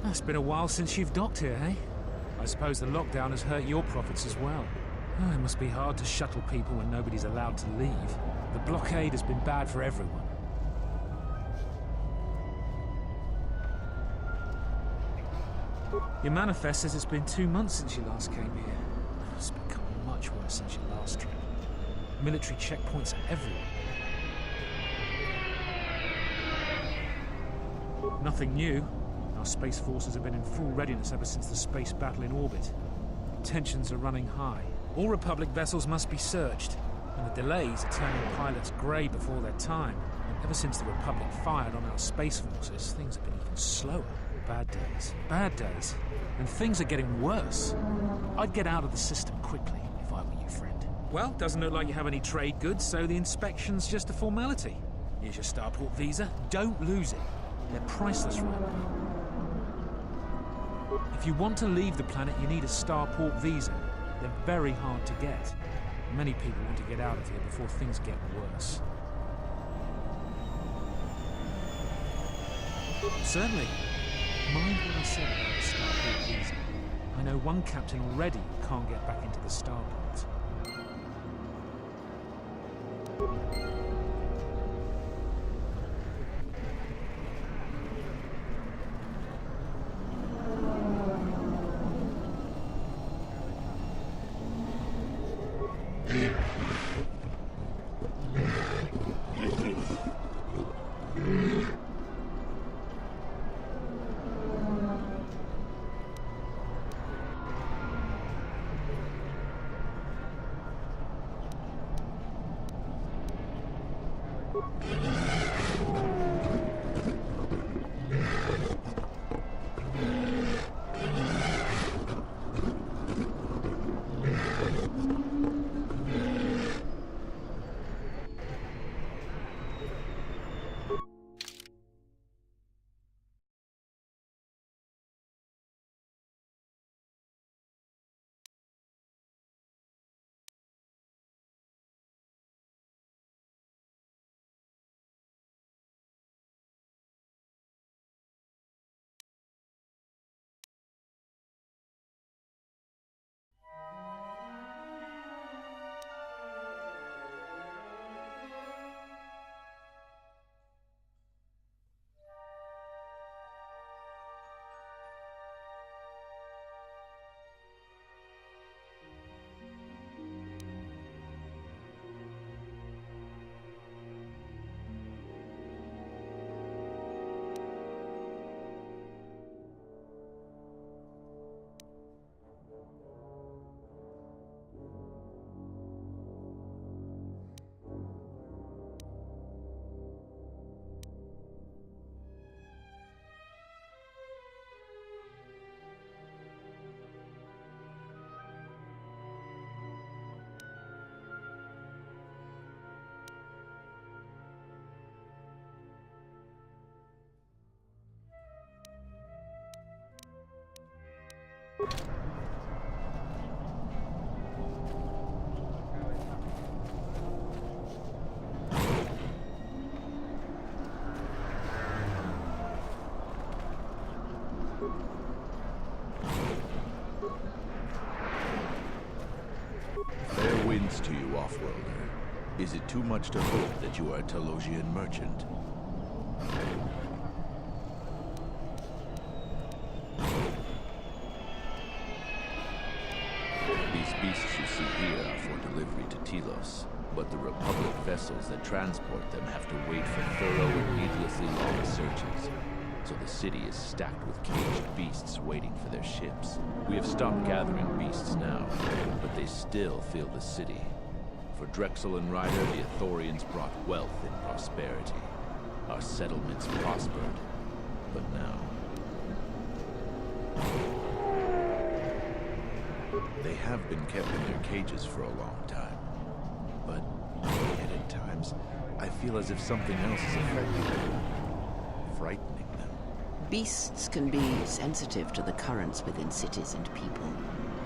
It's been a while since you've docked here, eh? I suppose the lockdown has hurt your profits as well. Oh, it must be hard to shuttle people when nobody's allowed to leave. The blockade has been bad for everyone. Your manifest says it's been 2 months since you last came here. It's become much worse since your last trip. Military checkpoints are everywhere. Nothing new. Our space forces have been in full readiness ever since the space battle in orbit. Tensions are running high. All Republic vessels must be searched, and the delays are turning pilots grey before their time. And ever since the Republic fired on our space forces, things have been even slower. Bad days. And things are getting worse. I'd get out of the system quickly if I were you, friend. Well, doesn't look like you have any trade goods, so the inspection's just a formality. Here's your Starport visa. Don't lose it. They're priceless right now. If you want to leave the planet, you need a Starport visa. They're very hard to get. Many people want to get out of here before things get worse. Certainly. Mind what I said about the Starport visa. I know one captain already who can't get back into the Starport. Fair winds to you, Offworlder. Is it too much to hope that you are a Talosian merchant? These beasts you see here are for delivery to Telos, but the Republic vessels that transport them have to wait for thorough and needlessly long searches. So the city is stacked with caged beasts waiting for their ships. We have stopped gathering beasts now, but they still fill the city. For Drexel and Ryder, the Ithorians brought wealth and prosperity. Our settlements prospered, but now... They have been kept in their cages for a long time, but yet at times, I feel as if something else is affecting them, frightening them. Beasts can be sensitive to the currents within cities and people.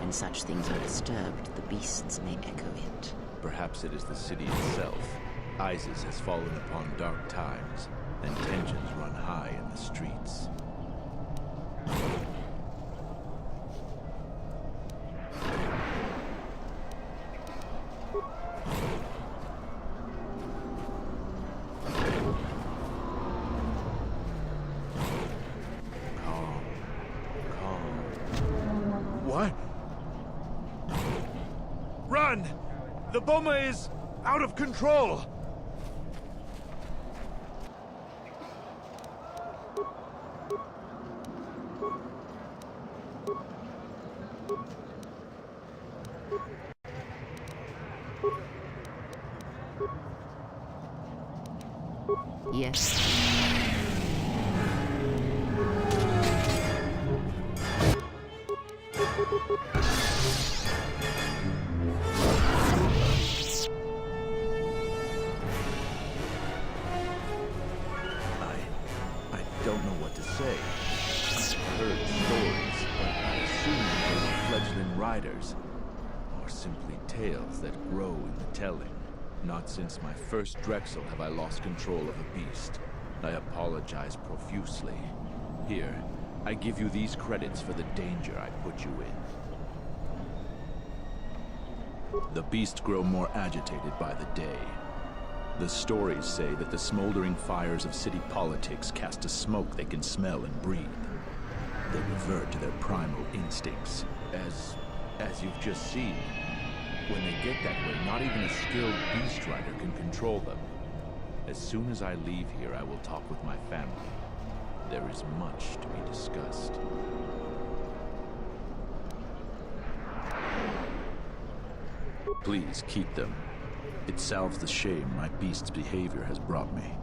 When such things are disturbed, the beasts may echo it. Perhaps it is the city itself. Isis has fallen upon dark times, and tensions run high in the streets. What? Run! The bomber is out of control! Yes. I don't know what to say. I've heard stories, but I assume they were fledgling riders. Or simply tales that grow in the telling. Not since my first Drexel have I lost control of a beast. I apologize profusely. Here, I give you these credits for the danger I put you in. The beasts grow more agitated by the day. The stories say that the smoldering fires of city politics cast a smoke they can smell and breathe. They revert to their primal instincts, as you've just seen. When they get that way, not even a skilled beast rider can control them. As soon as I leave here, I will talk with my family. There is much to be discussed. Please keep them. It salves the shame my beast's behavior has brought me.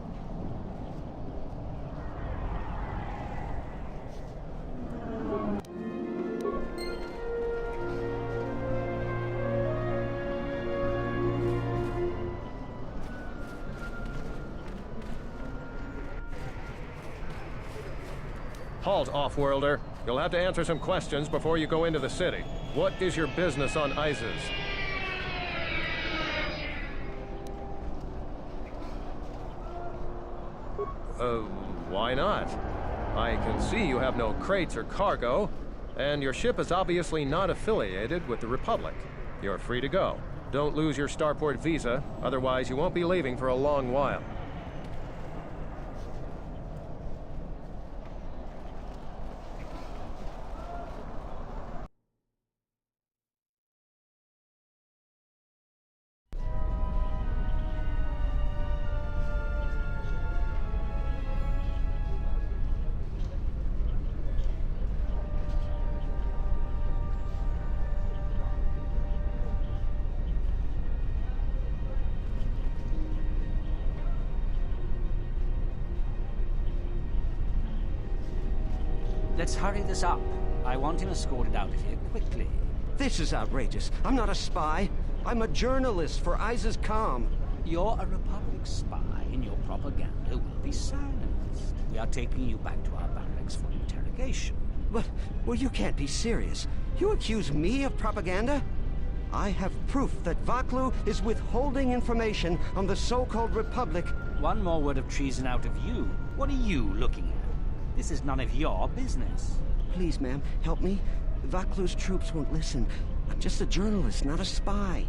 Halt, Offworlder. You'll have to answer some questions before you go into the city. What is your business on Isis? Why not? I can see you have no crates or cargo, and your ship is obviously not affiliated with the Republic. You're free to go. Don't lose your starport visa, otherwise you won't be leaving for a long while. Let's hurry this up. I want him escorted out of here quickly. This is outrageous. I'm not a spy. I'm a journalist for Isis Com. You're a Republic spy, and your propaganda will be silenced. We are taking you back to our barracks for interrogation. But, well, you can't be serious. You accuse me of propaganda? I have proof that Vaklu is withholding information on the so-called Republic. One more word of treason out of you. What are you looking at? This is none of your business. Please, ma'am, help me. Vaklu's troops won't listen. I'm just a journalist, not a spy.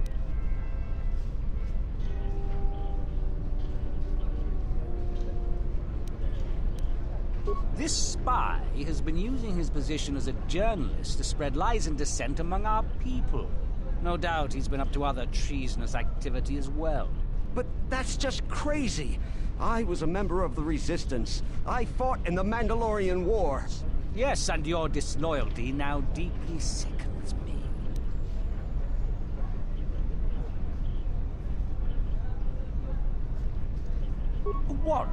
This spy has been using his position as a journalist to spread lies and dissent among our people. No doubt he's been up to other treasonous activity as well. But that's just crazy. I was a member of the Resistance. I fought in the Mandalorian Wars. Yes, and your disloyalty now deeply sickens me. Warrant.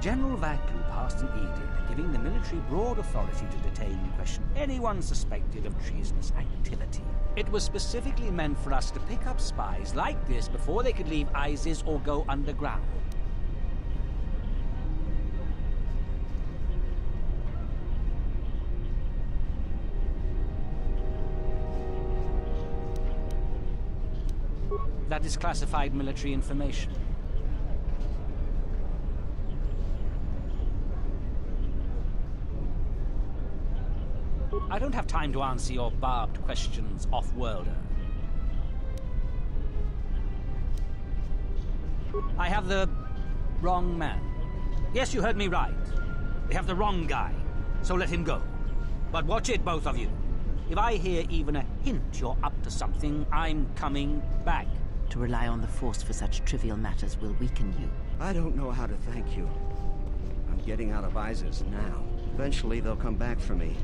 General Vaklu passed an edict giving the military broad authority to detain and question anyone suspected of treasonous activity. It was specifically meant for us to pick up spies like this before they could leave ISIS or go underground. That is classified military information. I don't have time to answer your barbed questions, off-worlder. I have the wrong man. Yes, you heard me right. We have the wrong guy, so let him go. But watch it, both of you. If I hear even a hint you're up to something, I'm coming back. To rely on the Force for such trivial matters will weaken you. I don't know how to thank you. I'm getting out of ISIS now. Eventually they'll come back for me.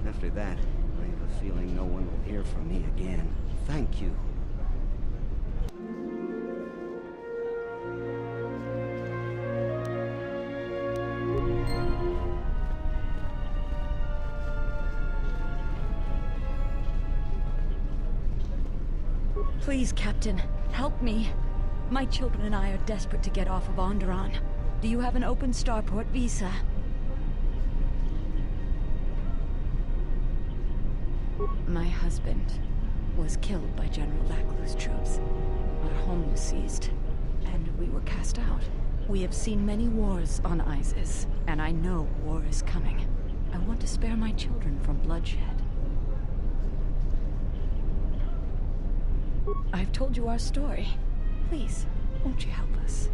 After that, I have a feeling no one will hear from me again. Thank you. Please, Captain, help me. My children and I are desperate to get off of Onderon. Do you have an open starport visa? My husband was killed by General Vaklu's troops. Our home was seized, and we were cast out. We have seen many wars on Isis, and I know war is coming. I want to spare my children from bloodshed. I've told you our story. Please, won't you help us?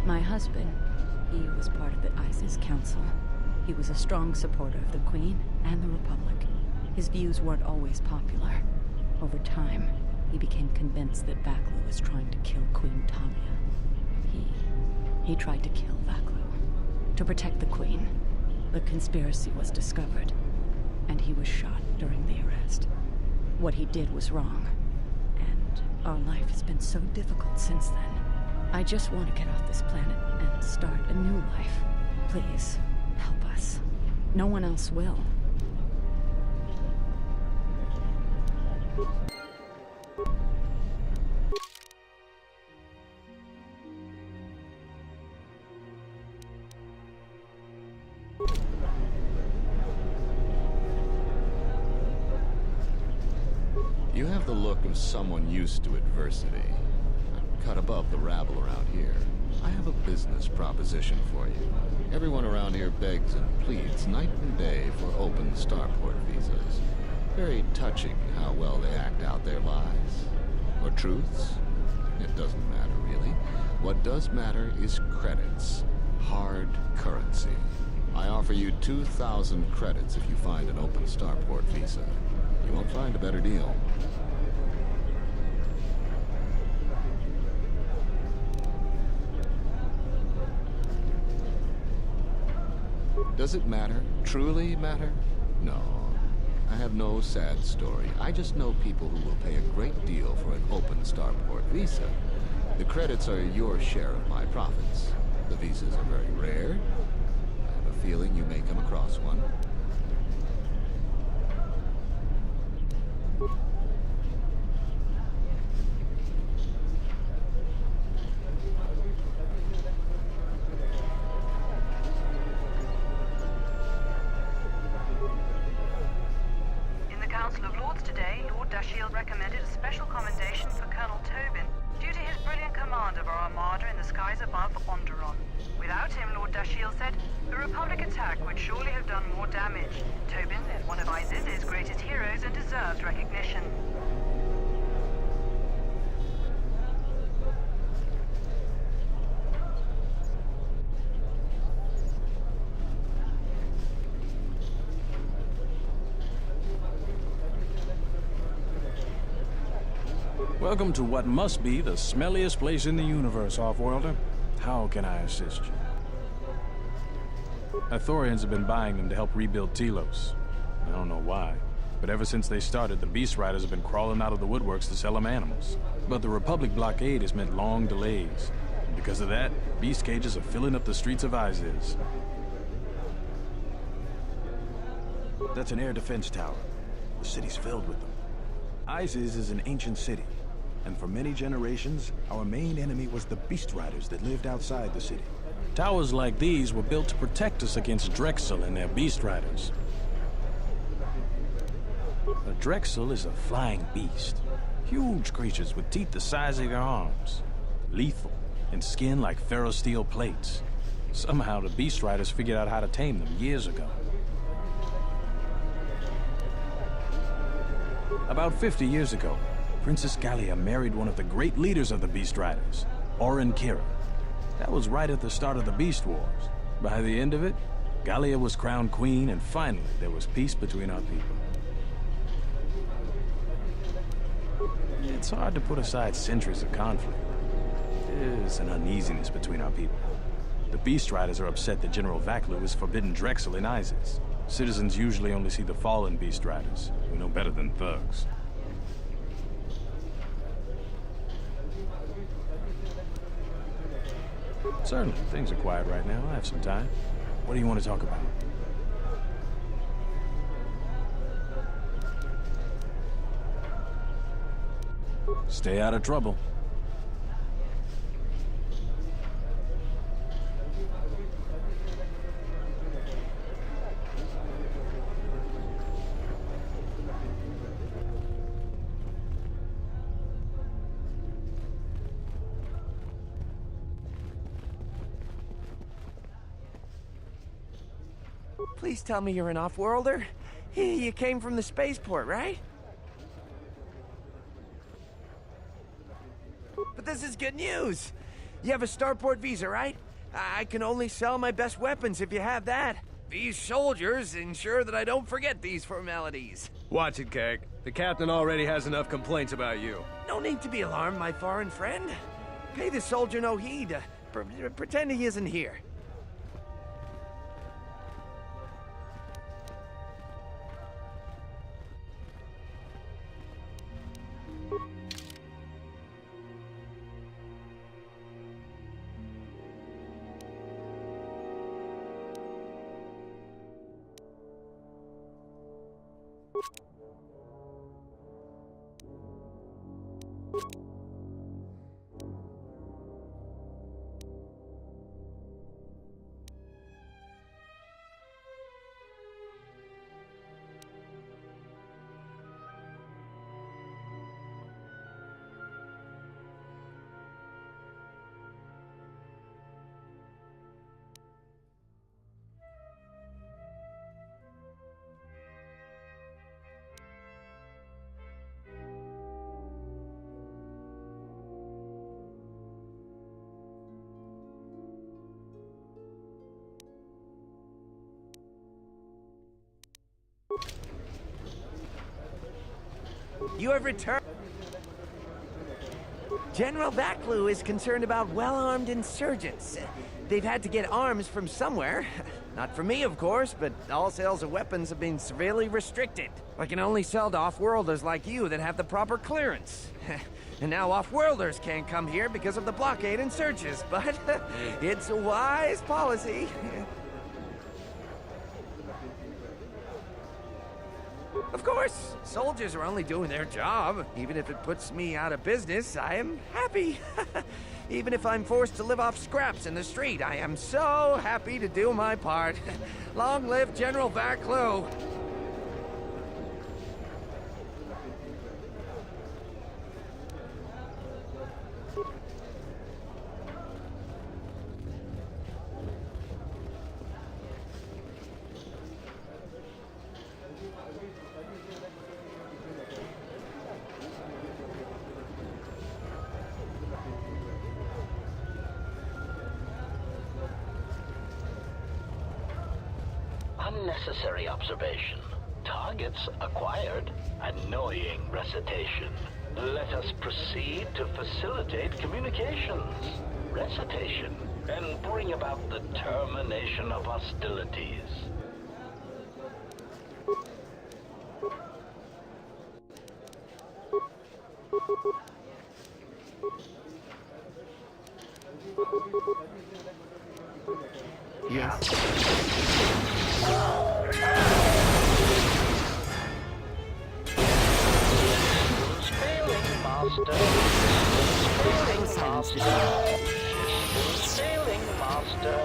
My husband, he was part of the ISIS Council. He was a strong supporter of the Queen and the Republic. His views weren't always popular. Over time, he became convinced that Vaklu was trying to kill Queen Talia. He tried to kill Vaklu. To protect the Queen, the conspiracy was discovered, and he was shot during the arrest. What he did was wrong, and our life has been so difficult since then. I just want to get off this planet and start a new life. Please, help us. No one else will. You have the look of someone used to adversity. I'm cut above the rabble around here. I have a business proposition for you. Everyone around here begs and pleads night and day for open starport visas. Very touching how well they act out their lives. Or truths? It doesn't matter, really. What does matter is credits. Hard currency. I offer you 2,000 credits if you find an open starport visa. You won't find a better deal. Does it matter? Truly matter? No. I have no sad story. I just know people who will pay a great deal for an open starport visa. The credits are your share of my profits. The visas are very rare. I have a feeling you may come across one. Dashiell recommended a special commendation for Colonel Tobin due to his brilliant command of our armada in the skies above Onderon. Without him, Lord Dashiell said, the Republic attack would surely have done more damage. Tobin is one of ISIS's greatest heroes and deserves recognition. Welcome to what must be the smelliest place in the universe, Off-Worlder. How can I assist you? Ithorians have been buying them to help rebuild Telos. I don't know why. But ever since they started, the Beast Riders have been crawling out of the woodworks to sell them animals. But the Republic blockade has meant long delays. And because of that, beast cages are filling up the streets of Iziz. That's an air defense tower. The city's filled with them. Iziz is an ancient city, and for many generations, our main enemy was the Beast Riders that lived outside the city. Towers like these were built to protect us against Drexel and their Beast Riders. A Drexel is a flying beast. Huge creatures with teeth the size of your arms. Lethal, and skin like ferrosteel plates. Somehow the Beast Riders figured out how to tame them years ago. About 50 years ago, Princess Gallia married one of the great leaders of the Beast Riders, Orin Kira. That was right at the start of the Beast Wars. By the end of it, Gallia was crowned queen, and finally there was peace between our people. It's hard to put aside centuries of conflict. There's an uneasiness between our people. The Beast Riders are upset that General Vaklu has forbidden Drexel in Iziz. Citizens usually only see the fallen Beast Riders, who know better than thugs. Certainly, things are quiet right now. I have some time. What do you want to talk about? Stay out of trouble. Please tell me you're an off-worlder. You came from the spaceport, right? But this is good news. You have a starport visa, right? I can only sell my best weapons if you have that. These soldiers ensure that I don't forget these formalities. Watch it, Keg. The captain already has enough complaints about you. No need to be alarmed, my foreign friend. Pay the soldier no heed. Pretend he isn't here. You have returned. General Vaklu is concerned about well-armed insurgents. They've had to get arms from somewhere. Not from me, of course, but all sales of weapons have been severely restricted. I can only sell to off-worlders like you that have the proper clearance. And now off-worlders can't come here because of the blockade and searches, but it's a wise policy. Of course, soldiers are only doing their job. Even if it puts me out of business, I am happy. Even if I'm forced to live off scraps in the street, I am so happy to do my part. Long live General Vaklu! Unnecessary observation. Targets acquired. Annoying recitation. Let us proceed to facilitate communications. Recitation. And bring about the termination of hostilities. Yes. Sailing master. Sailing master.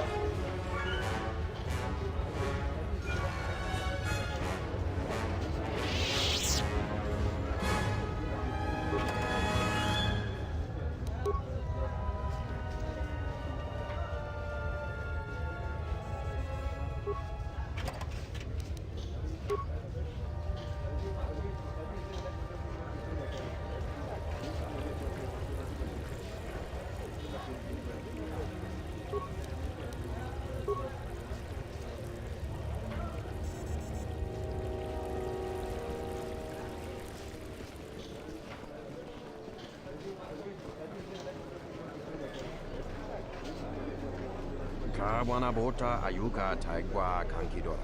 Kawanabota ayuka taigwa kankidora.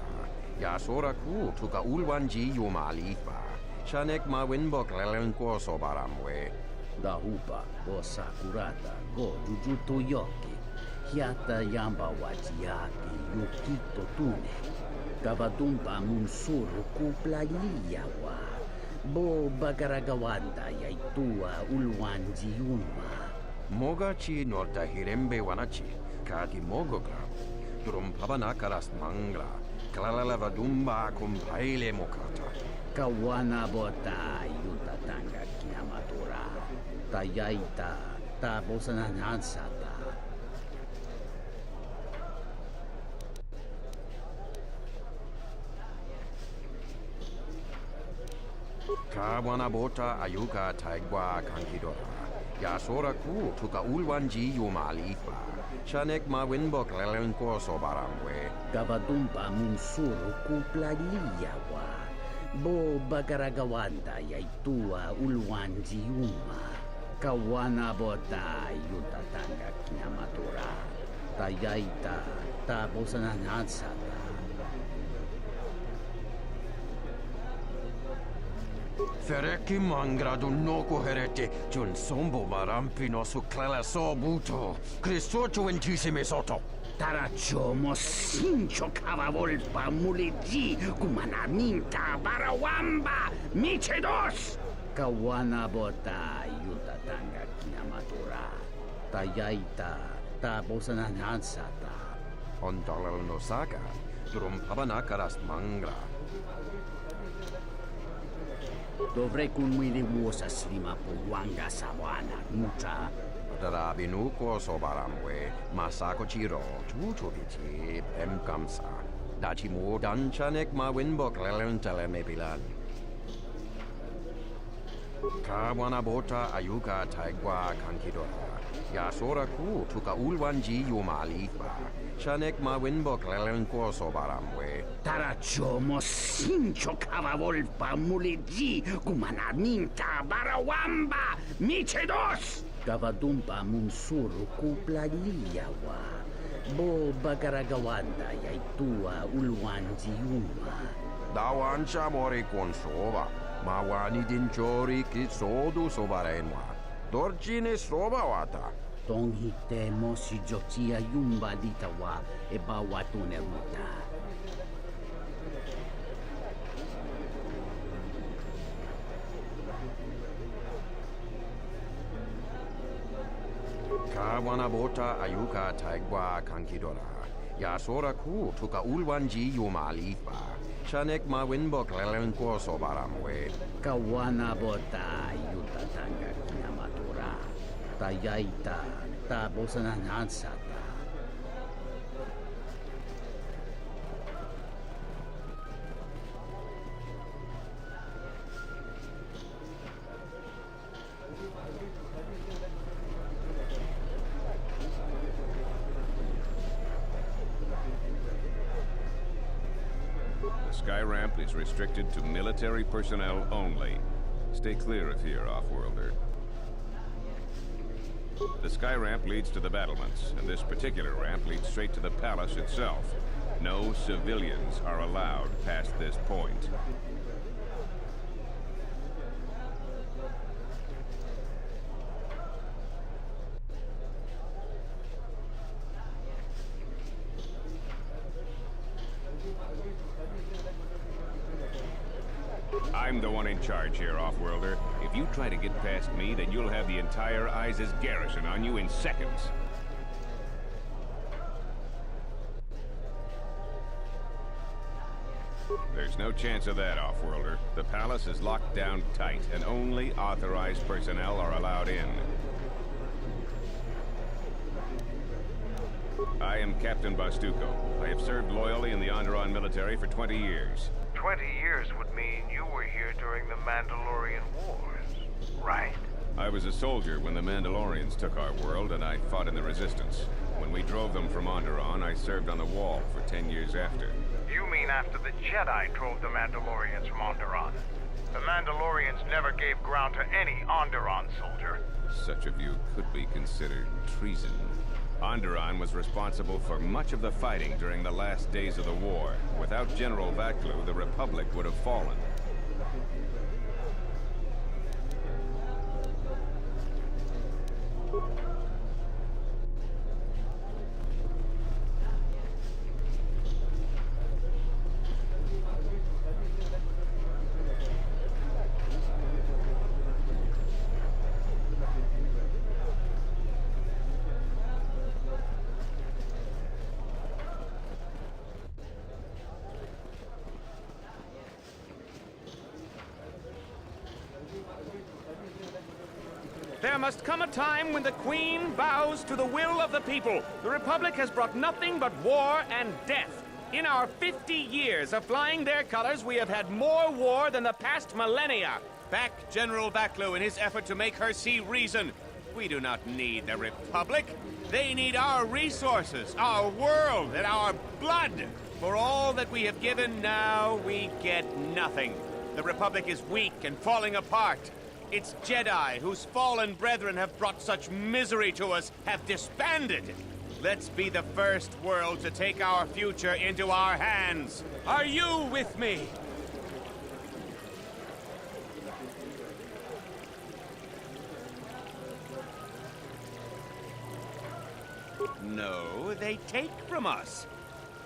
Yasora ku tuka ulwanji yumalifa. Shanek ma winbok lelenko sobaramwe. Dahupa go sakurata go jujuto yoki. Hiata yamba wajiaki yukito tune. Gabadumpa munsuru kuplaliyawa. Bo bagaragawanda yaitua ulwanji yuma. Mogachi norta hirembe wanachi. Kagi mogogra. Durum pabanakaras mangra. Klalalava dumba kumpaile mokata. Kawana bota yutatanga kinamatura. Tayaita tabosananansata. Kawanabota ayuka taigwa kankidora. Yasora ku tuka ulwanji yumalifa. Shanek ma winbok lelenko sobaramwe. Gabadumpa munsuru kuplaliyawa. Bo bagaragawanda yaitua ulwanji yuma. Kawana bota yutatanga kinamatura. Tayaita tabosananansata. Fereki mangradu noko herete jun sombo marampino su clela sobuto. Cristocho intisime soto. Tarachomo sincho cavavolpa muliji kumanaminta barawamba michedos. Kawana bota yutatanga kinamatura. Tayaita tabosananansata. Ondalal no saga. Durum pabanakaras mangra. Dovrei kunmili vuosa slima puwanga sawana mucha. Darabinuko sobaramwe. Masako chiro chuchovichi pemkamsa. Dachimu danchanek ma winbok lelentele mepilan. Kawanabota ayuka taigwa kankidora. Yasora ku tuka ulwanji yumalifa. Shanek ma winbok lelenko sobaramwe. Tarachomo sincho cavavolpa muliji kumanaminta barawamba michedos. Gavadumpa munsuru kuplaliyawa. Bo bagaragawanda yaitua ulwanji yuma. Dawancha mori konsova. Mawani dinchori kitsodu sobarenwa. Dorchine sobawata. Tonghitemo si jotia yumba litawa e bawatune ruta. Kawanabota ayuka taigwa kankidora. Yasora ku tuka ulwanji yumalifa. Shanek ma winbok lelenko sobaramwe. Kawanabota yutatanga kinamatura. Tayaita tabosananansata. The sky ramp is restricted to military personnel only. Stay clear of here, Offworlder. The sky ramp leads to the battlements, and this particular ramp leads straight to the palace itself. No civilians are allowed past this point. I'm the one in charge here, Offworlder. If you try to get past me, then you'll have the entire ISIS garrison on you in seconds. There's no chance of that, Offworlder. The palace is locked down tight, and only authorized personnel are allowed in. I am Captain Bastuco. I have served loyally in the Onderon military for 20 years. 20 years would mean you were here during the Mandalorian Wars, right? I was a soldier when the Mandalorians took our world, and I fought in the Resistance. When we drove them from Onderon, I served on the Wall for 10 years after. You mean after the Jedi drove the Mandalorians from Onderon? The Mandalorians never gave ground to any Onderon soldier. Such a view could be considered treason. Onderon was responsible for much of the fighting during the last days of the war. Without General Vaklu, the Republic would have fallen. There must come a time when the Queen bows to the will of the people. The Republic has brought nothing but war and death. In our 50 years of flying their colors, we have had more war than the past millennia. Back General Vaklu in his effort to make her see reason. We do not need the Republic. They need our resources, our world, and our blood. For all that we have given, now we get nothing. The Republic is weak and falling apart. Its Jedi, whose fallen brethren have brought such misery to us, have disbanded. Let's be the first world to take our future into our hands. Are you with me? No, they take from us.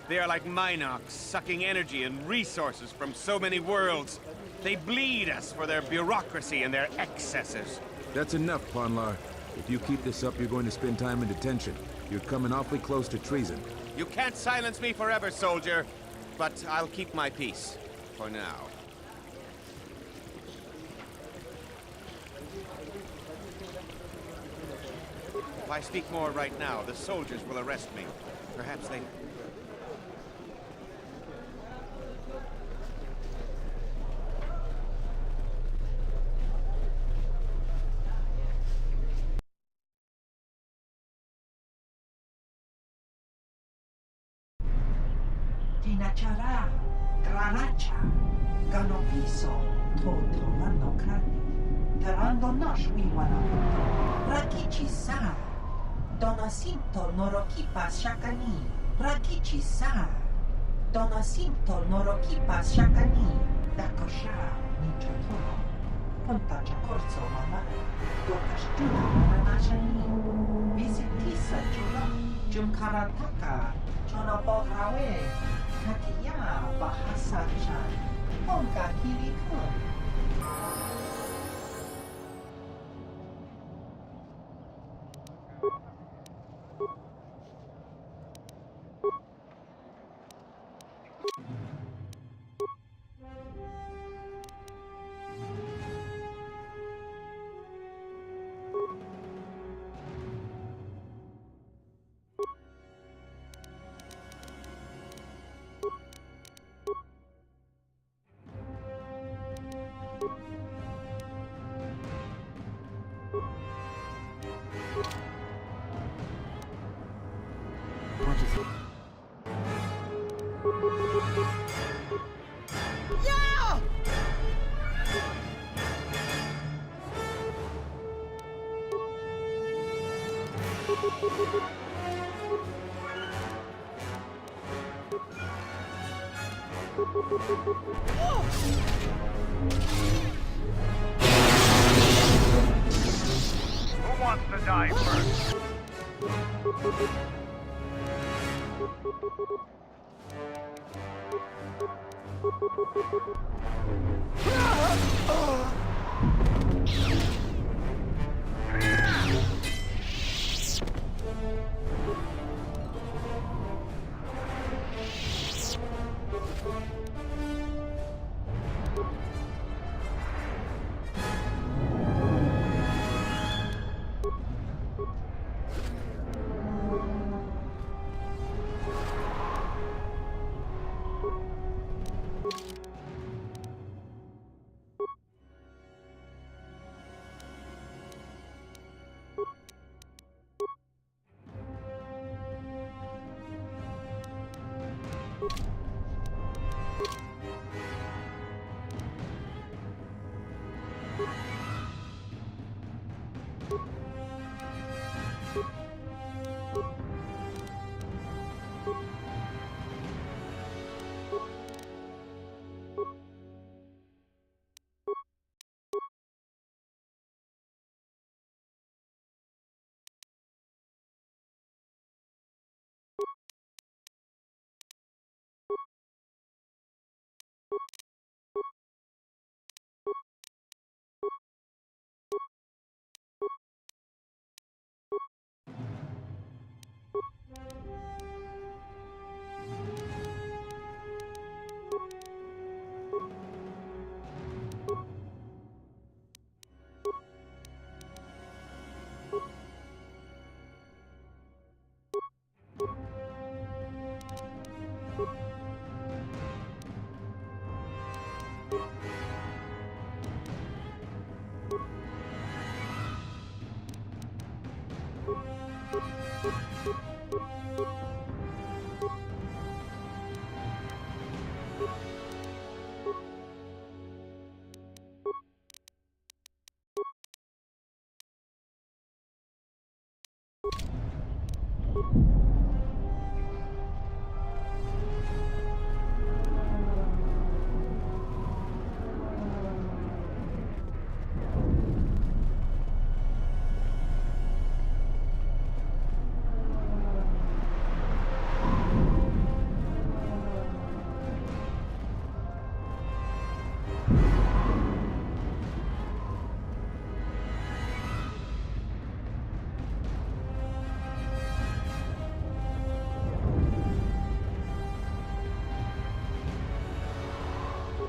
They are like Minox, sucking energy and resources from so many worlds. They bleed us for their bureaucracy and their excesses. That's enough, Ponlar. If you keep this up, you're going to spend time in detention. You're coming awfully close to treason. You can't silence me forever, soldier. But I'll keep my peace. For now. If I speak more right now, the soldiers will arrest me. Perhaps they... Tinachara, Granacha, Ganopiso, Totolando Crani, Terando Nosh Wiwana, Rakichi Sa, Donacinto Norokipa Shakani, Rakichi Sa, Donacinto Norokipa Shakani, Dakosha, Nichotoro, Pontacha Corso Mama, Dokashtuna Manashani, Visitisa Jula, Jumkarataka, Chonobograwe, Kakiya Bahasa Chan, Ponga Kirikun. Yeah! Who wants to die first?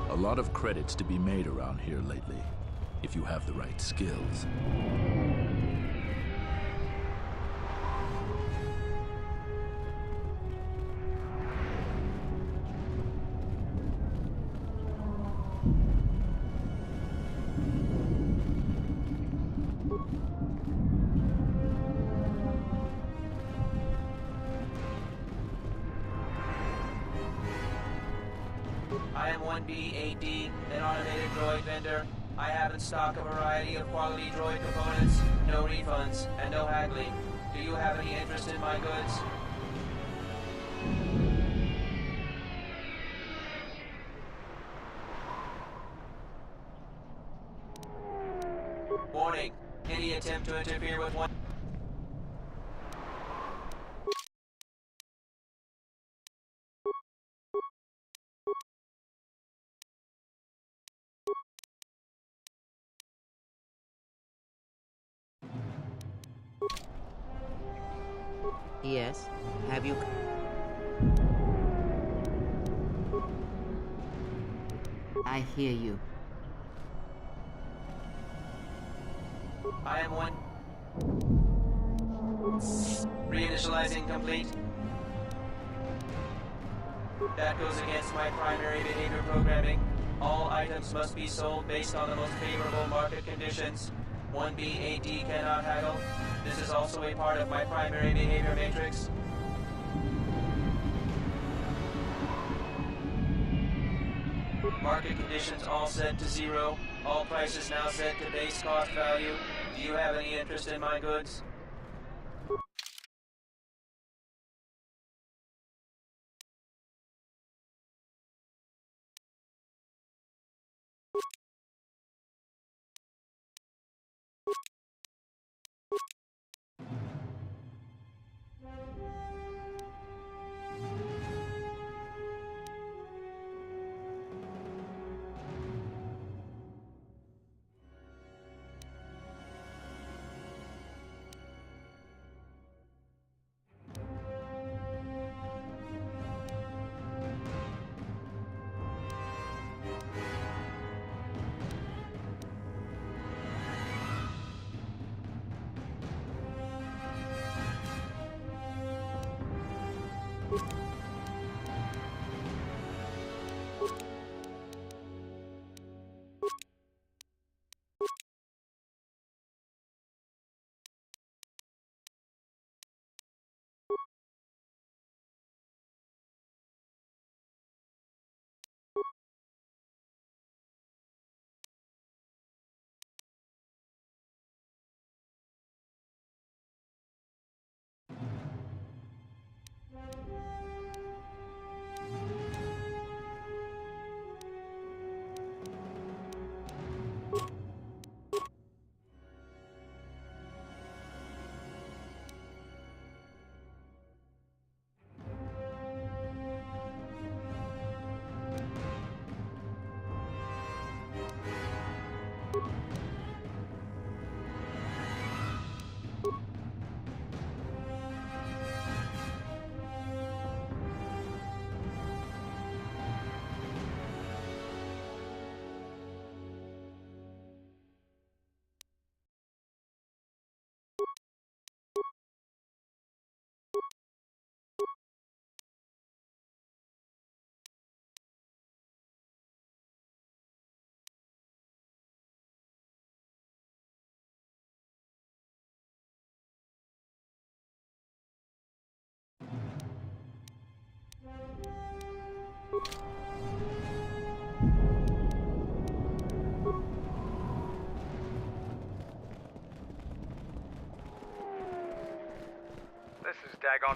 A lot of credits to be made around here lately, if you have the right skills. I am 1B8D, an automated droid vendor. I have in stock a variety of quality droid components, no refunds, and no haggling. Do you have any interest in my goods? Warning, any attempt to interfere with one... Yes? Have you... I hear you. I am one... Reinitializing complete. That goes against my primary behavior programming. All items must be sold based on the most favorable market conditions. 1B8D cannot haggle. This is also a part of my primary behavior matrix. Market conditions all set to 0. All prices now set to base cost value. Do you have any interest in my goods?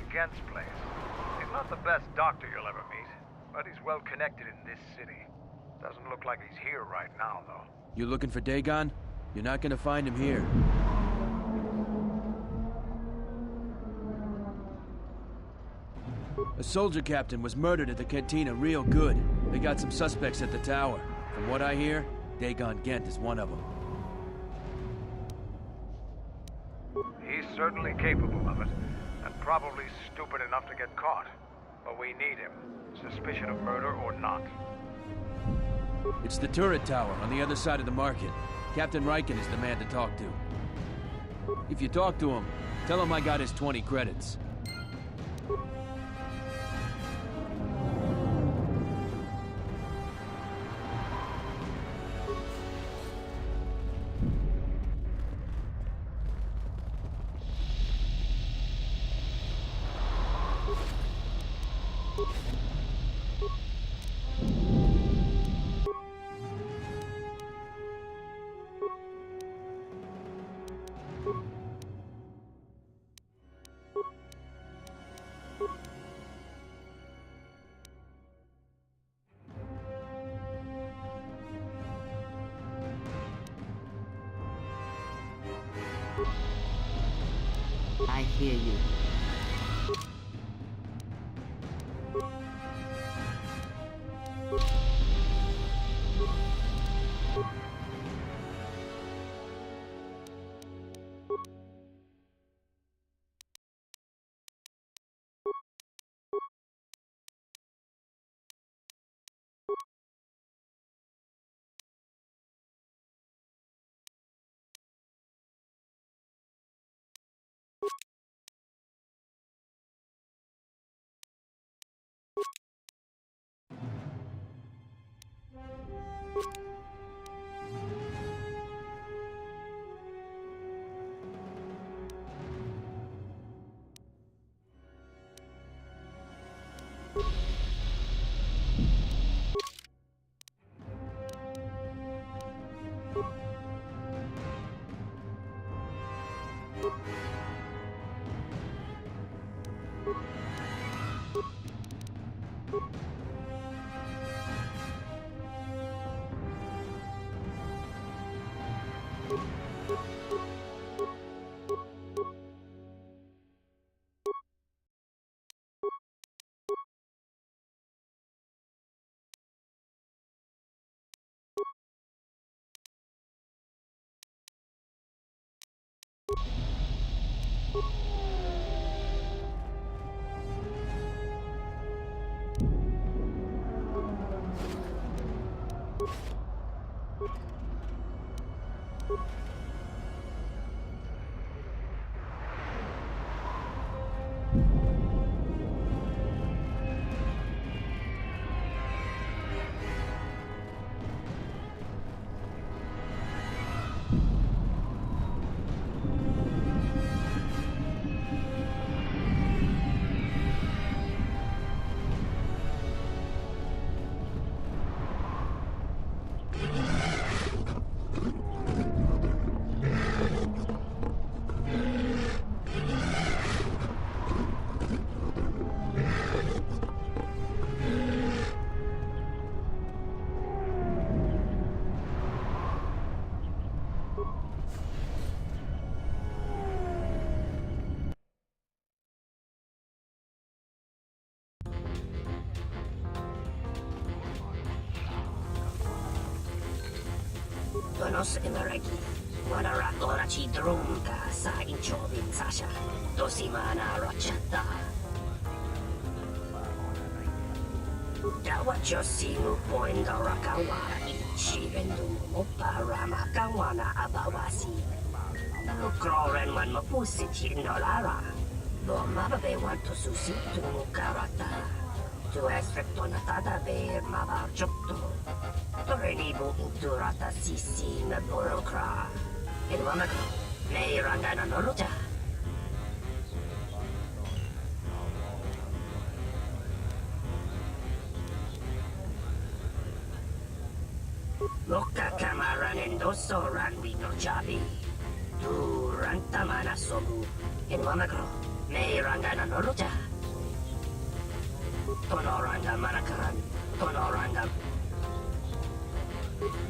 around Gent's place. He's not the best doctor you'll ever meet, but he's well connected in this city. Doesn't look like he's here right now, though. You looking for Dagon? You're not gonna find him here. A soldier captain was murdered at the cantina real good. They got some suspects at the tower. From what I hear, Dagon Gent is one of them. He's certainly capable of it, and probably stupid enough to get caught. But we need him, suspicion of murder or not. It's the turret tower on the other side of the market. Captain Riken is the man to talk to. If you talk to him, tell him I got his 20 credits. I hear you. Donos Imeragi, Wanara Orachi Drumka sa Inchovin Sasha, Dosimana Rochata. Dawa Josinu Poinda Rakawa, Ichirendu Moparama Kawana Abawasi. Ukroren man Mapusit Nolara. Mababe want to susit to Mukarata. To aspecto natada be Mabarjokto. Torenibo Inturata Sisi Naborokra. In Wamako, May Randana Noruta. Loka Kamaran and Doso Ranwi no Jabi. Tu Rantamana Sobu. In Wamako, Meiranga Noroja. Tonoranga Marakan. Tonoranga.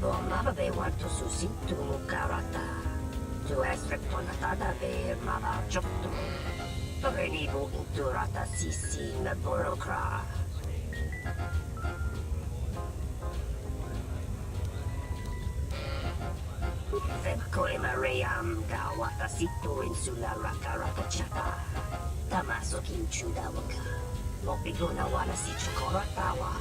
Bomabe want to susintu mukarata. To esrectonatada ver mava jokto. Torenibu inturata sisi me burokra. Vekoi Mariam gawata situ insula rakarata chata. Tamaso kinchuda waka. Mopiguna wana si chukoratawa.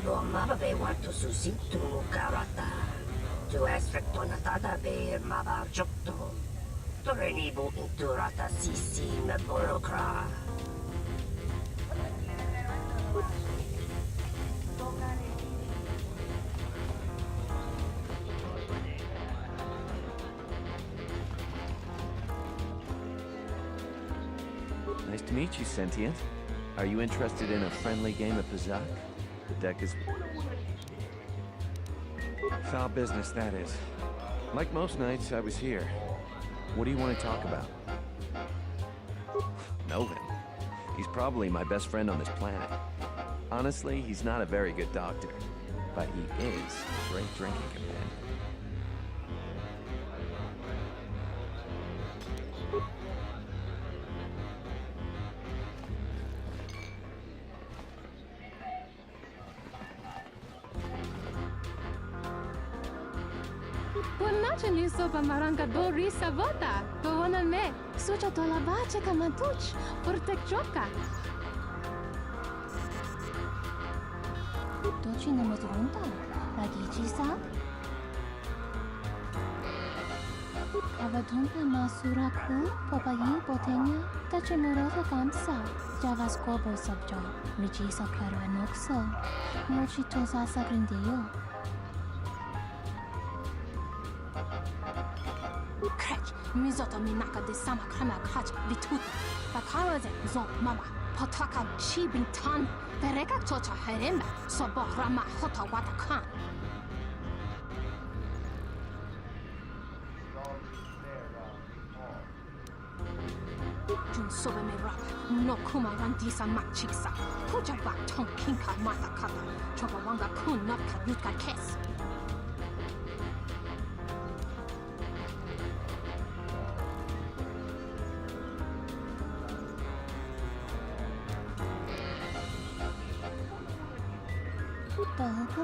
Bomabe want to susintu mukarata. To esrectonatada ver mava jokto. Torenibu inturata sisi me burokra. Nice to meet you, Sentient. Are you interested in a friendly game of Pazak? The deck is... Foul business, that is. Like most nights, I was here. What do you want to talk about? Know him. He's probably my best friend on this planet. Honestly, he's not a very good doctor, but he is a great drinking companion. Buonanotte, sopa maranga do risa vota. Buona me. Suja to la bacia kamantuch. Portek choka. Dochi no motorunta. La gijisa. Avadunta masura ku. Popayi botenya. Tache morota kamsa. Javas kobo sabja. Rijisa karo anokso. Mochi tosa sagrindeyo. Krech, mizoto minaka de sama krama krach vituta. Bakaraze zo mama. Potaka chi bintan. Pereka tocha heremba. Sobo rama hota wata kan. Jun sobe me rapa. No kuma randisa machisa. Kuja bak tong kinka mata kata. Choba wanga kun not ka yutka kes.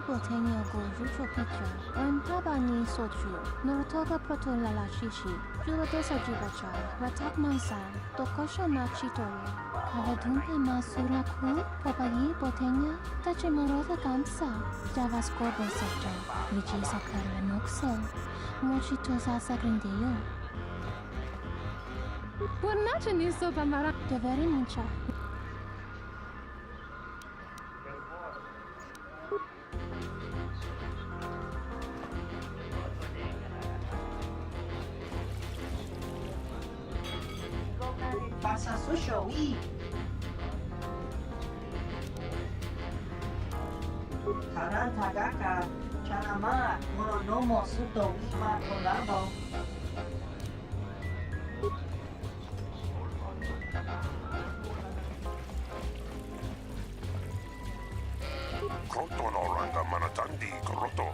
Botenya go rucho picture. I'm Tabani Soju. Norotoga proto lala shishi. Julodosa jibacha. Ratak mansa. Tokosha machitoyo. Avadumpe masura ku. Popayi botenya. Tache morota kamsa. Javas kobo sabja. Vijisa karo anokso. Mochitosa sagrindeyo. Buonanotte, sopa maranga. Deveri mincha. Pasa susho, Karanta gaka, chanama, mononomo suto ima kolabo. Kroto no ranga manatandi koroto.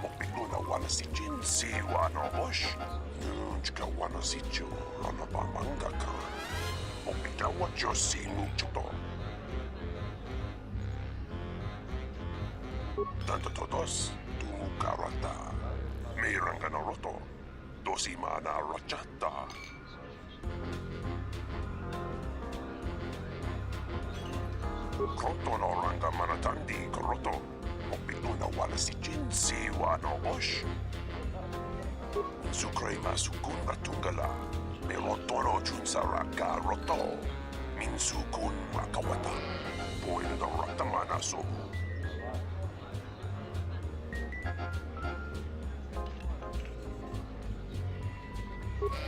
Mopiguna wana si jinsi wano osh. Nunchka wana si chu, lana ba mangaka. Mopita wacho si muchuto. Tanto todos, tu karata. Miranga no roto. Dosi mana rachata. Kroto no ranga manatandi koroto. Mopiguna wana si jinsi wano osh. Sukre masukun batungala. Melotono junsaraka roto. Minsukun wakawata. Poindo ratamana sobu.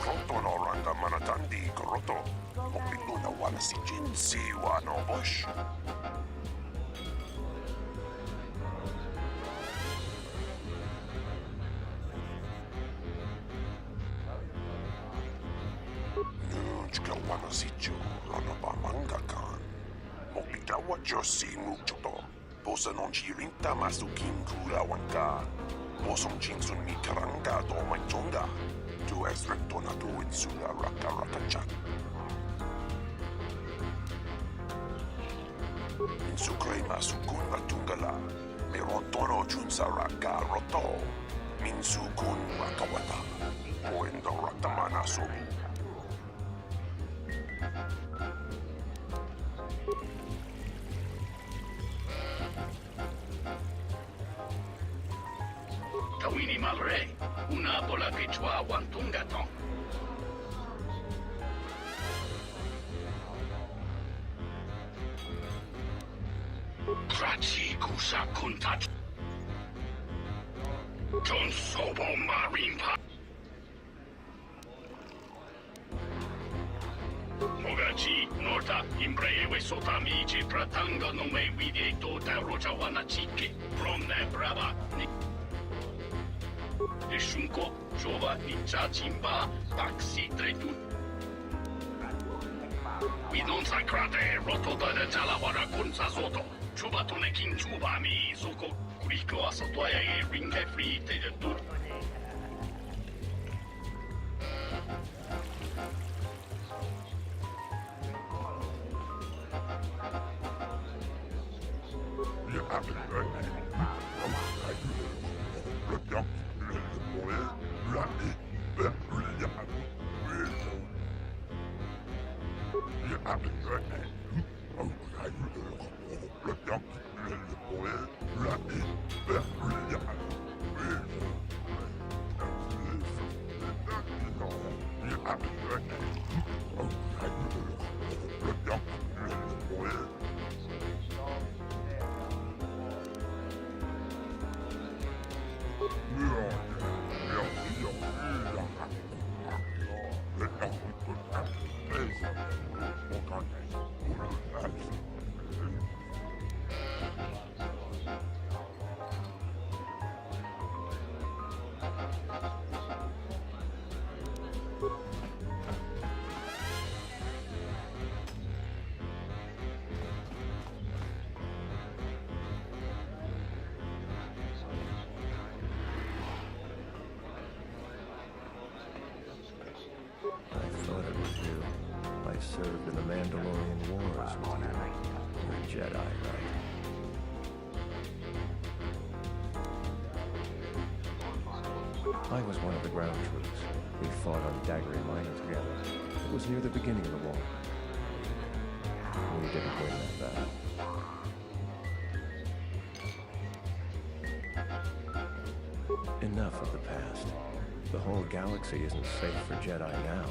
Kroto no ranga manatandi koroto. Mopiguna wana si jinsi wano osh. Josi Mukchoto. Bosa non ci rinta masukin kura wanka. Bosong chinsun mi karanga do manjonga. Tu es rectonato in sulla raka rakachat. In su crema su kun matungala. Meron tono junsa raka roto. Min su kun rakawata. Poendo ratamana so. Tawini Malre, una bola quechua wantungatong. Krachi kusa kuntat. John Sobo Marine Pa. Mogachi, Norta, Imbreve Sotamici, Pratanga no me videto da Rojawana Chike, from the Brava. Shunko, Jova, Ninja, Jimba, Taxi, Tretu. We don't sacrate, Roto da Jalawara Kunsa Soto, Chubatone King Chubami, Zoko, Kuriko Asotoya, Ringa Free, Tedu. Served in the Mandalorian Wars with you. You're a Jedi, right? I was one of the ground troops. We fought on Daggery Minor together. It was near the beginning of the war. We didn't win that battle. Enough of the past. The whole galaxy isn't safe for Jedi now,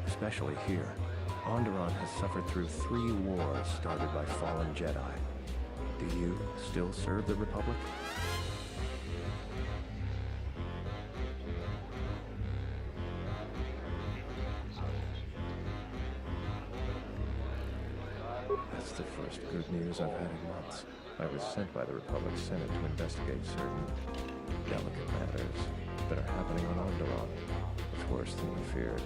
especially here. Onderon has suffered through 3 wars started by fallen Jedi. Do you still serve the Republic? That's the first good news I've had in months. I was sent by the Republic Senate to investigate certain delicate matters that are happening on Onderon. It's worse than we feared.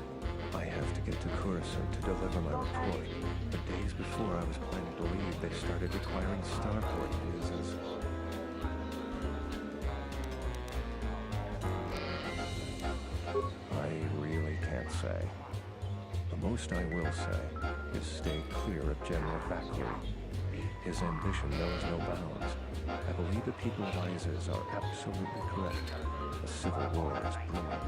I have to get to Coruscant to deliver my report, but days before I was planning to leave, they started requiring starport visas. I really can't say. The most I will say is stay clear of General Vaklu. His ambition knows no bounds. I believe the people of Isis are absolutely correct. A civil war is brewing,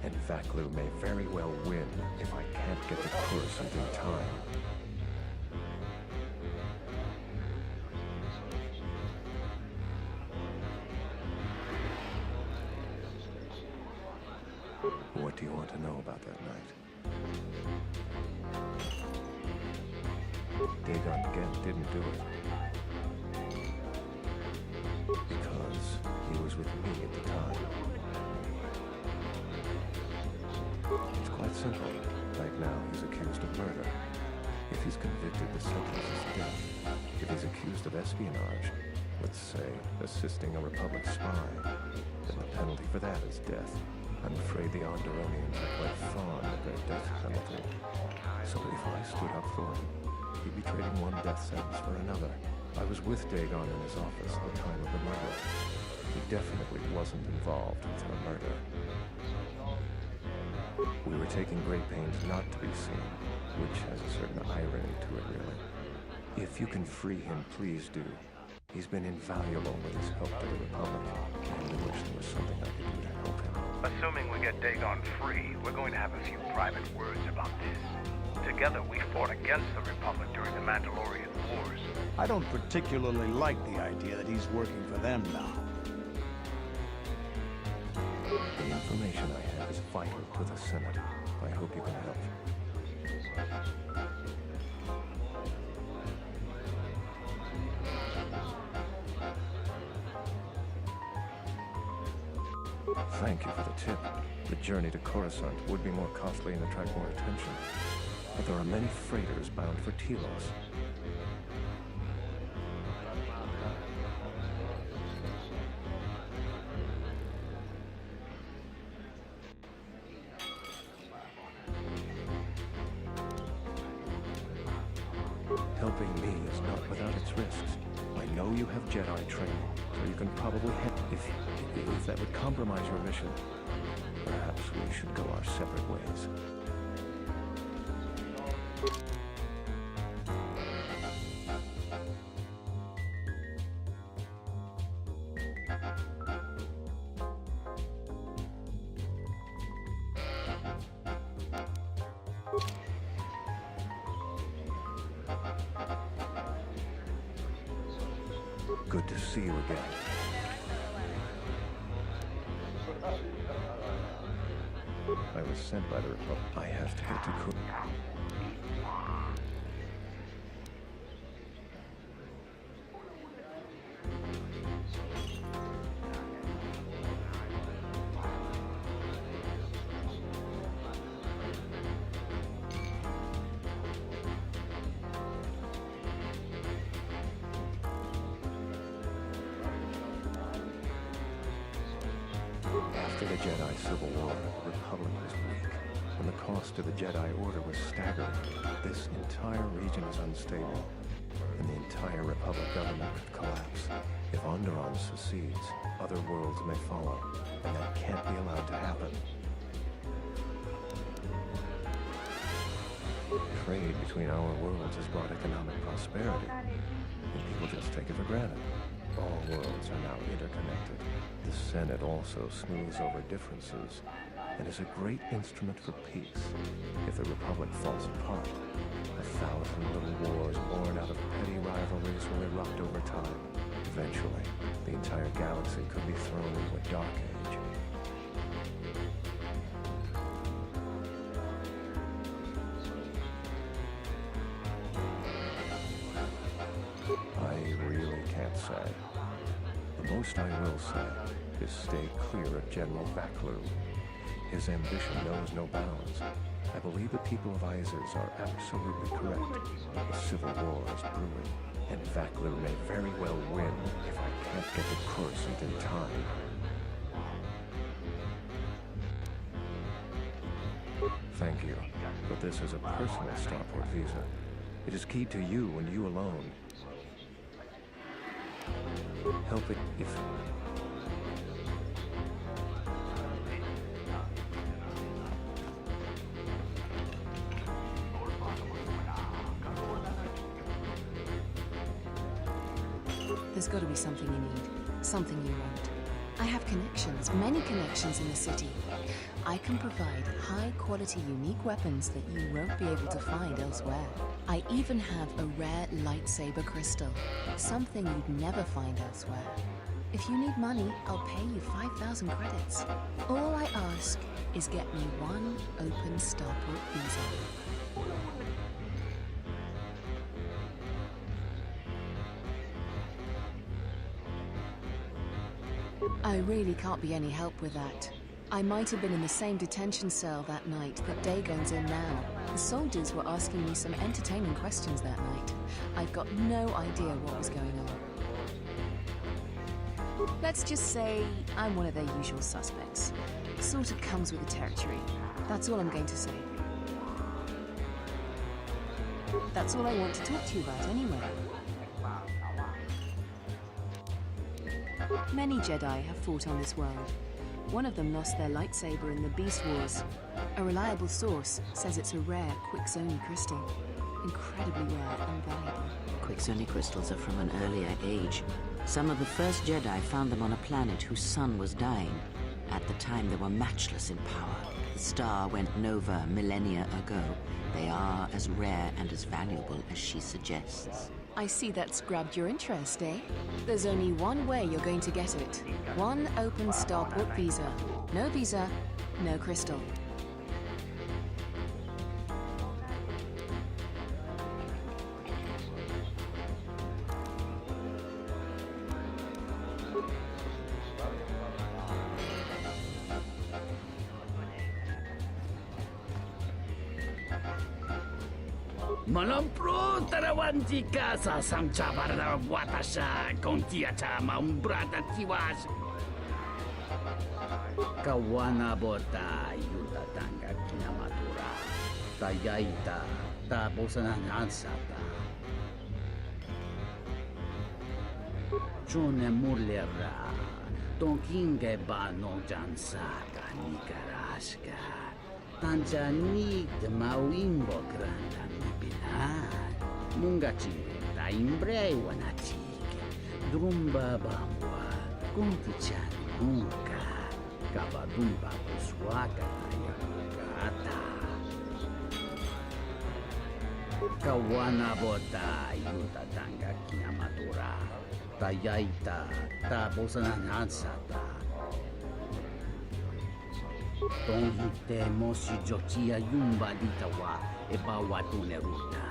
and Vaklu may very well win if I can't get to Coruscant in time. What do you want to know about that night? Dagon Geth didn't do it. Because he was with me at the time. It's quite simple. Right now, he's accused of murder. If he's convicted, the sentence is death. If he's accused of espionage, let's say assisting a Republic spy, then the penalty for that is death. I'm afraid the Onderonians are quite fond of their death penalty. So if I stood up for him, he'd be trading one death sentence for another. I was with Dagon in his office at the time of the murder. He definitely wasn't involved with her murder. We were taking great pains not to be seen, which has a certain irony to it, really. If you can free him, please do. He's been invaluable with his help to the Republic, and I wish there was something I could do to help him. Assuming we get Dagon free, we're going to have a few private words about this. Together, we fought against the Republic during the Mandalorian Wars. I don't particularly like the idea that he's working for them now. The information I have is vital to the Senate. I hope you can help. Thank you for the tip. The journey to Coruscant would be more costly and attract more attention. But there are many freighters bound for Telos. Helping me is not without its risks. I know you have Jedi training, so you can probably if that would compromise your mission, perhaps we should go our separate ways. Good to see you again. I was sent by the Republic. I have to get to Cook. After the Jedi Civil War, the Republic was weak, and the cost to the Jedi Order was staggering. This entire region is unstable, and the entire Republic government could collapse. If Onderon secedes, other worlds may follow, and that can't be allowed to happen. Trade between our worlds has brought economic prosperity, and people just take it for granted. All worlds are now interconnected. The Senate also smooths over differences and is a great instrument for peace. If the Republic falls apart, 1,000 little wars born out of petty rivalries will erupt over time. Eventually, the entire galaxy could be thrown into a dark age. I really can't say. The most I will say is stay clear of General Vaklu. His ambition knows no bounds. I believe the people of Izers are absolutely correct. A civil war is brewing, and Vaklu may very well win if I can't get to Coruscant in time. Thank you, but this is a personal starport visa. It is keyed to you and you alone. Help it if... There's got to be something you need, something you want. I have connections, many connections in the city. I can provide high-quality, unique weapons that you won't be able to find elsewhere. I even have a rare lightsaber crystal, something you'd never find elsewhere. If you need money, I'll pay you 5,000 credits. All I ask is get me one open starport visa. I really can't be any help with that. I might have been in the same detention cell that night that Dagon's in now. The soldiers were asking me some entertaining questions that night. I've got no idea what was going on. Let's just say I'm one of their usual suspects. Sort of comes with the territory. That's all I'm going to say. That's all I want to talk to you about anyway. Many Jedi have fought on this world. One of them lost their lightsaber in the Beast Wars. A reliable source says it's a rare Quixonia crystal. Incredibly rare and valuable. Quixonia crystals are from an earlier age. Some of the first Jedi found them on a planet whose sun was dying. At the time, they were matchless in power. The star went nova millennia ago. They are as rare and as valuable as she suggests. I see that's grabbed your interest, eh? There's only one way you're going to get it. One open starport visa. No visa, no crystal. Malampro tarawanti casa samcha barda watasha kontiacha maumbrata tiwas. Kawana bota yuta tanga kinamatura. Tayaita ta bosana nansata. Chone mulera. Tonkinge ba no jansaka nikaraska. Tanjanik de mawimbo granda. Mungachi, taimbre wanachik, drumba bambwa, kuntichan munka, kabadumba kuswaka tayakata. Kawana bota yuta tanga kinamatura, tayaita, tabosananansata. Tonhite mosi jotia yumba litawa, eba watune ruta.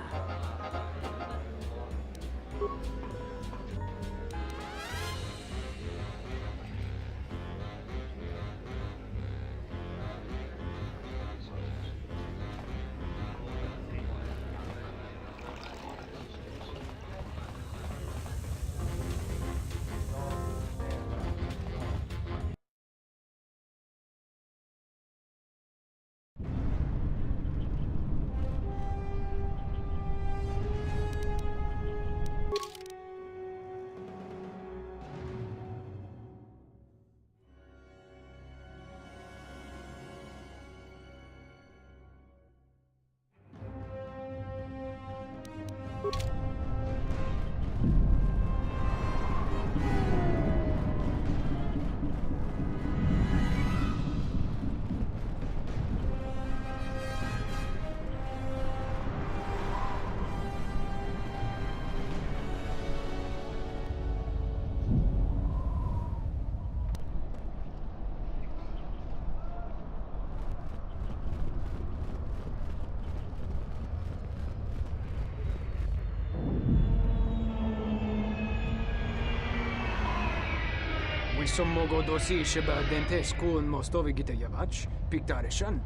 Sommogo dosi sheba dentes kun mostovi gite yavach, piktareshan,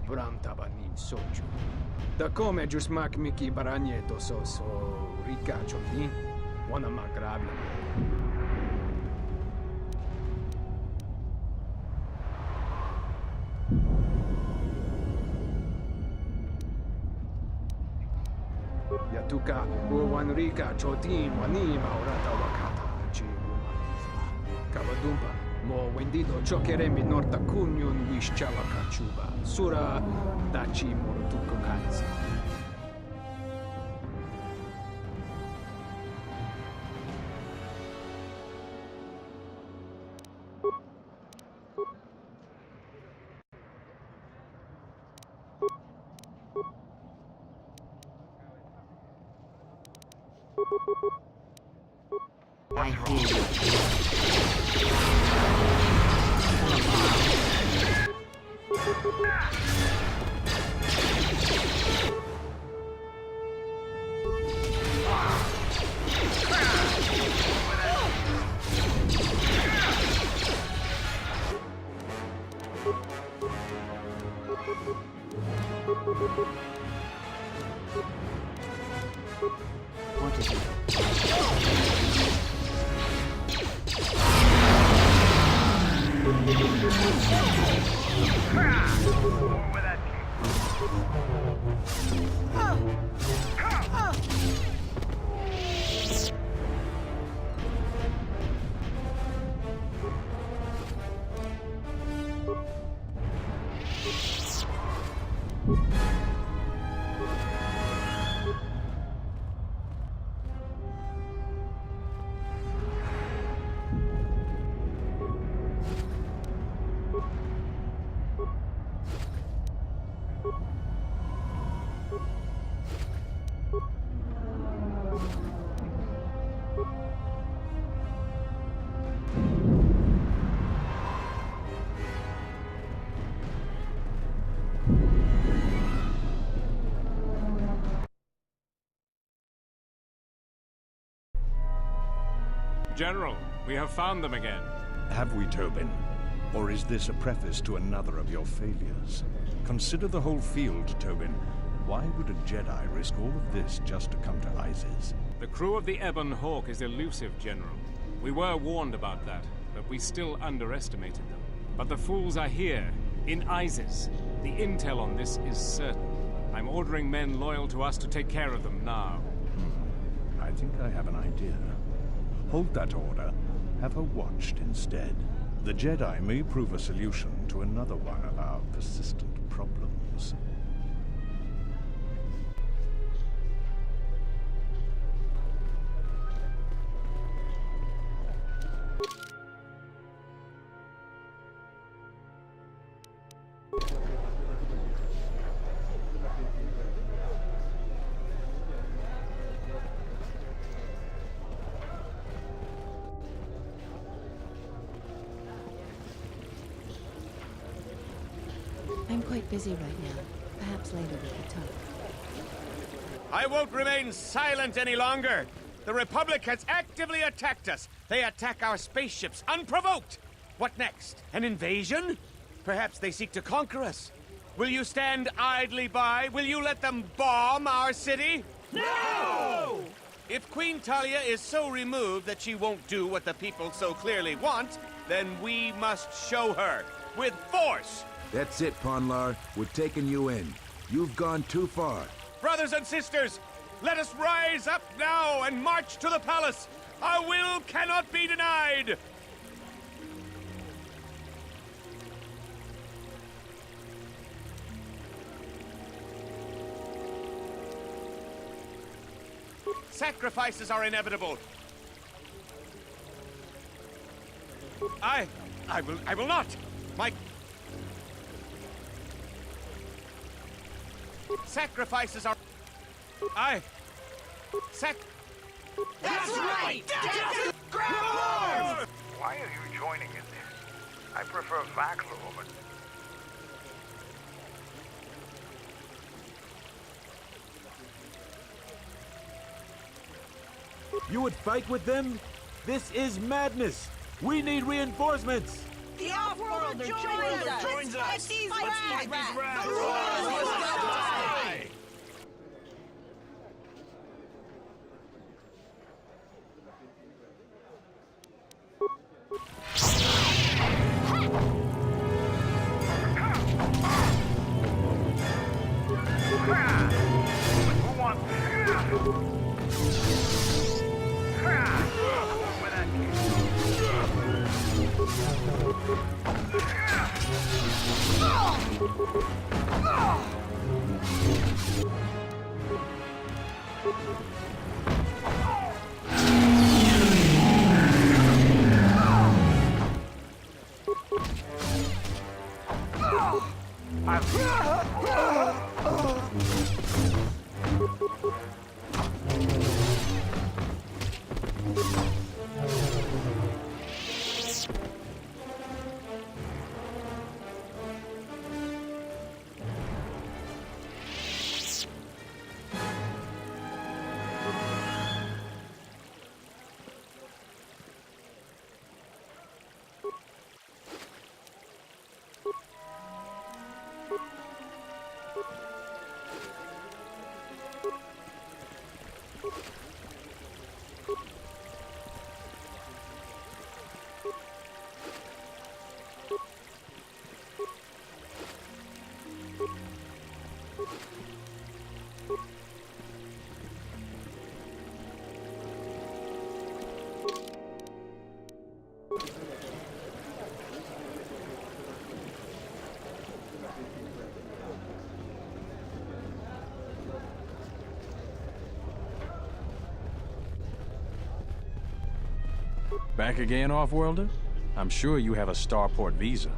bram tabanin soju. Da come jusmak miki baranye dosos o rika chomdin, wana magrable. Yatuka wan rika chotin wani maurata wakata chi. Kabadumpa, mo wendido chokeremi norta kunyun wishchawa kachuba, sura dachi morotuko kanza. I hear you. What is it? General, we have found them again. Have we, Tobin? Or is this a preface to another of your failures? Consider the whole field, Tobin. Why would a Jedi risk all of this just to come to Isis? The crew of the Ebon Hawk is elusive, General. We were warned about that, but we still underestimated them. But the fools are here, in Isis. The intel on this is certain. I'm ordering men loyal to us to take care of them now. I think I have an idea. Hold that order. Have her watched instead. The Jedi may prove a solution to another one of our persistent problems. I'm quite busy right now. Perhaps later we could talk. I won't remain silent any longer. The Republic has actively attacked us. They attack our spaceships unprovoked. What next? An invasion? Perhaps they seek to conquer us. Will you stand idly by? Will you let them bomb our city? No! If Queen Talia is so removed that she won't do what the people so clearly want, then we must show her with force. That's it, Ponlar. We're taking you in. You've gone too far. Brothers and sisters, let us rise up now and march to the palace. Our will cannot be denied. Sacrifices are inevitable. I will not. My sacrifices are... That's right! Grab arms! Why are you joining in this? I prefer Vaklu over... You would fight with them? This is madness! We need reinforcements! The Off-Worlder joins us! Let's fight these rats! Back again, Off-Worlder? I'm sure you have a starport visa.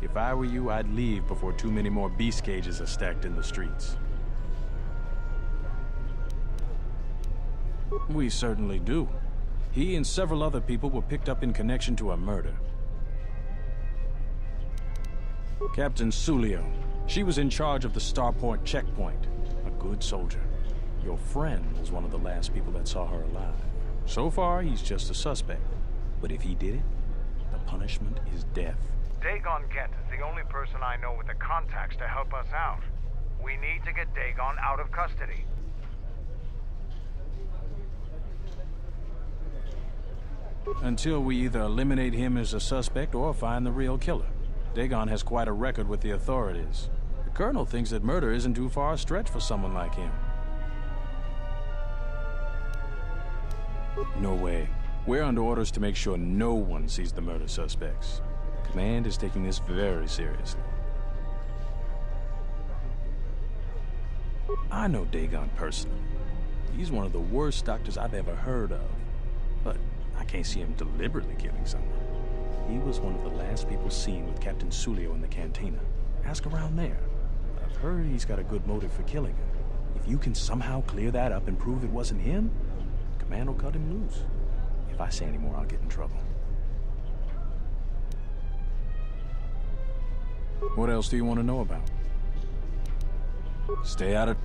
If I were you, I'd leave before too many more beast cages are stacked in the streets. We certainly do. He and several other people were picked up in connection to a murder. Captain Sulio. She was in charge of the starport checkpoint. A good soldier. Your friend was one of the last people that saw her alive. So far, he's just a suspect. But if he did it, the punishment is death. Dagon Kent is the only person I know with the contacts to help us out. We need to get Dagon out of custody. Until we either eliminate him as a suspect or find the real killer. Dagon has quite a record with the authorities. The Colonel thinks that murder isn't too far a stretch for someone like him. No way. We're under orders to make sure no one sees the murder suspects. Command is taking this very seriously. I know Dagon personally. He's one of the worst doctors I've ever heard of. But I can't see him deliberately killing someone. He was one of the last people seen with Captain Sulio in the cantina. Ask around there. I've heard he's got a good motive for killing him. If you can somehow clear that up and prove it wasn't him, Command will cut him loose. If I say any more, I'll get in trouble. What else do you want to know about? Stay out of...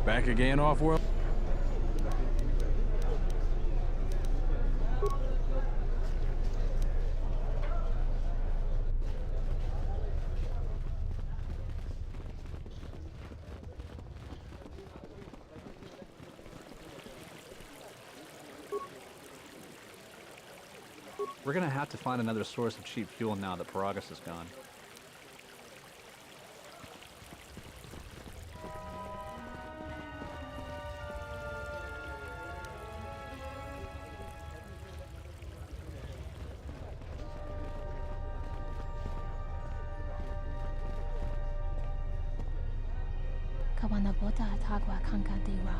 Back again, Off-World? We're gonna have to find another source of cheap fuel now that Paragus is gone. Kawanabota Tagwa Kankadira.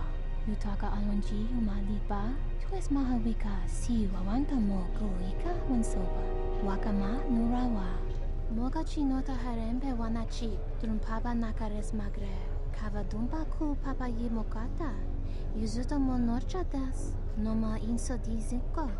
Yutaka Alwanji Umalipa. Tues Mahawika Si Wawanta Mogo Ika Wansoba. Wakama Nurawa. Moga Chinota Harembe Wanachi. Drumpaba Nakares Magre. Kavadumba Ku Papa Yimokata. Yuzuta Monorchadas. Noma Inso Diziko.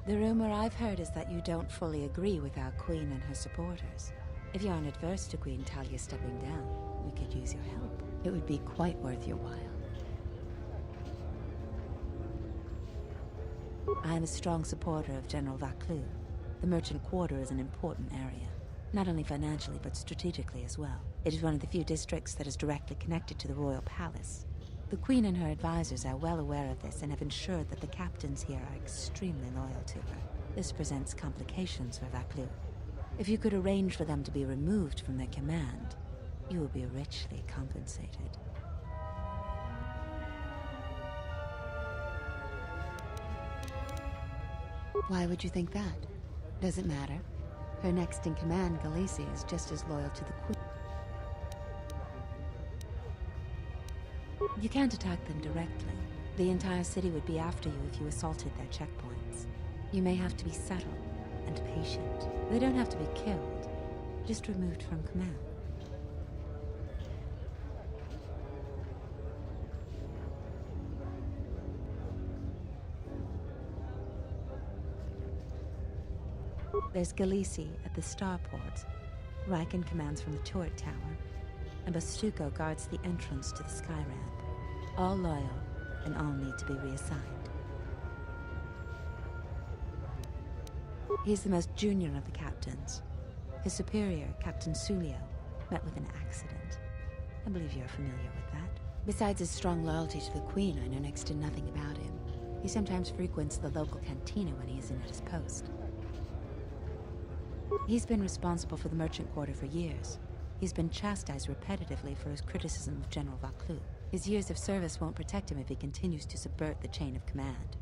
The rumor I've heard is that you don't fully agree with our Queen and her supporters. If you aren't adverse to Queen Talia stepping down, we could use your help. It would be quite worth your while. I am a strong supporter of General Vaclu. The merchant quarter is an important area, not only financially but strategically as well. It is one of the few districts that is directly connected to the royal palace. The Queen and her advisors are well aware of this and have ensured that the captains here are extremely loyal to her. This presents complications for Vaclu. If you could arrange for them to be removed from their command, you will be richly compensated. Why would you think that? Does it matter? Her next in command, Galisi, is just as loyal to the Queen. You can't attack them directly. The entire city would be after you if you assaulted their checkpoints. You may have to be subtle and patient. They don't have to be killed, just removed from command. There's Galisi at the starport. Riken commands from the turret tower, and Bastuco guards the entrance to the sky ramp. All loyal, and all need to be reassigned. He's the most junior of the captains. His superior, Captain Sulio, met with an accident. I believe you're familiar with that. Besides his strong loyalty to the Queen, I know next to nothing about him. He sometimes frequents the local cantina when he isn't at his post. He's been responsible for the merchant quarter for years. He's been chastised repetitively for his criticism of General Vaclu. His years of service won't protect him if he continues to subvert the chain of command.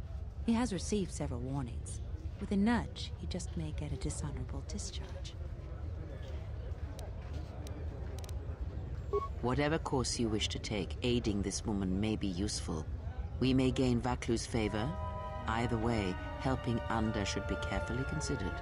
He has received several warnings. With a nudge, he just may get a dishonorable discharge. Whatever course you wish to take, aiding this woman may be useful. We may gain Vaklu's favor. Either way, helping Anda should be carefully considered.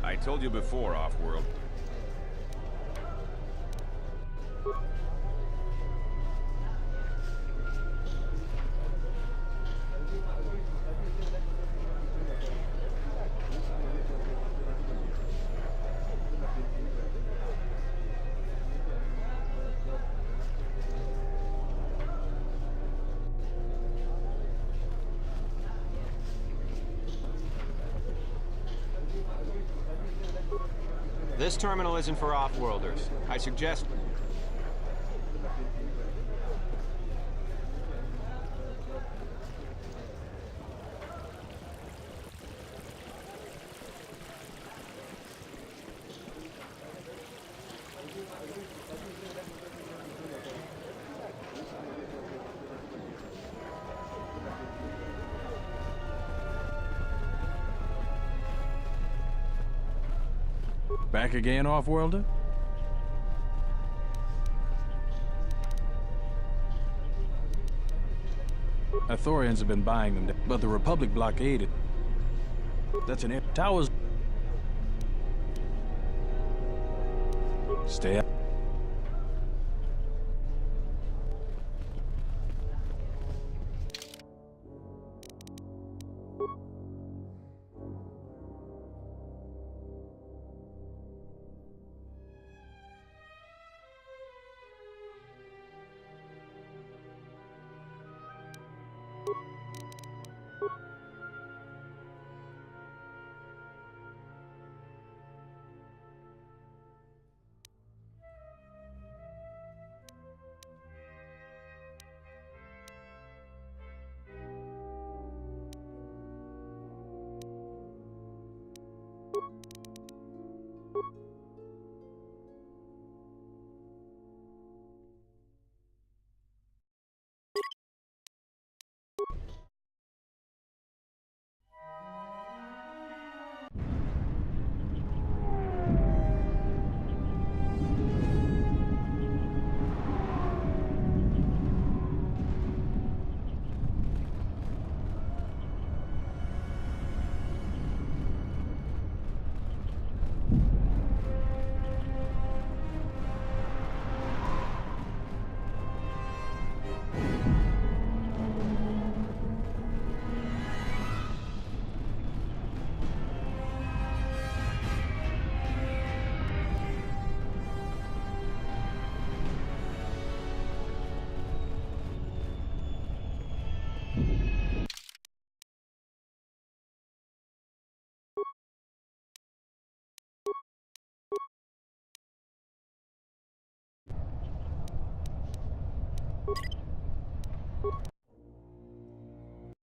I told you before, Offworld. This terminal isn't for off-worlders. I suggest... Back again, Off-Worlder? Ithorians have been buying them, but the Republic blockaded. That's an air towers. Stay up.